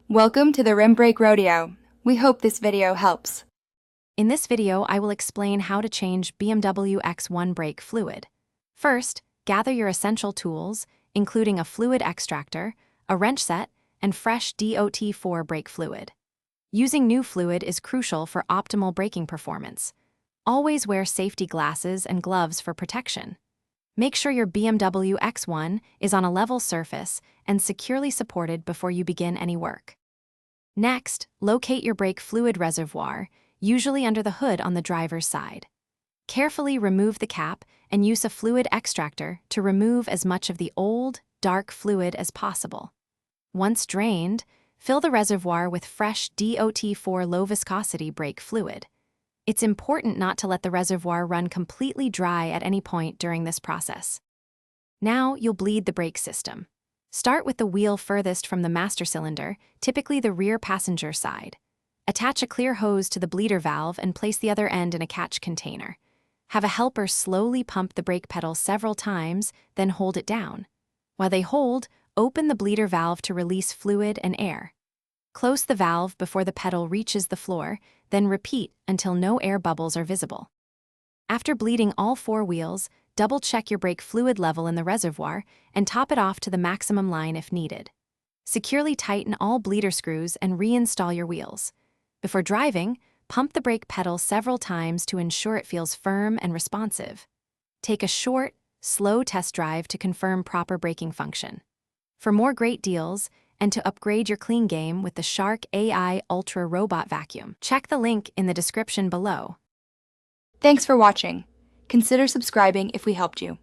Welcome to the Rim Brake Rodeo. We hope this video helps. In this video, I will explain how to change BMW X1 brake fluid. First, gather your essential tools, including a fluid extractor, a wrench set, and fresh DOT4 brake fluid. Using new fluid is crucial for optimal braking performance. Always wear safety glasses and gloves for protection. Make sure your BMW X1 is on a level surface and securely supported before you begin any work. Next, locate your brake fluid reservoir, usually under the hood on the driver's side. Carefully remove the cap and use a fluid extractor to remove as much of the old, dark fluid as possible. Once drained, fill the reservoir with fresh DOT4 low-viscosity brake fluid. It's important not to let the reservoir run completely dry at any point during this process. Now you'll bleed the brake system. Start with the wheel furthest from the master cylinder, typically the rear passenger side. Attach a clear hose to the bleeder valve and place the other end in a catch container. Have a helper slowly pump the brake pedal several times, then hold it down. While they hold, open the bleeder valve to release fluid and air. Close the valve before the pedal reaches the floor, then repeat until no air bubbles are visible. After bleeding all four wheels, double-check your brake fluid level in the reservoir and top it off to the maximum line if needed. Securely tighten all bleeder screws and reinstall your wheels. Before driving, pump the brake pedal several times to ensure it feels firm and responsive. Take a short, slow test drive to confirm proper braking function. For more great deals, and to upgrade your clean game with the Shark AI Ultra Robot Vacuum, check the link in the description below. Thanks for watching. Consider subscribing if we helped you.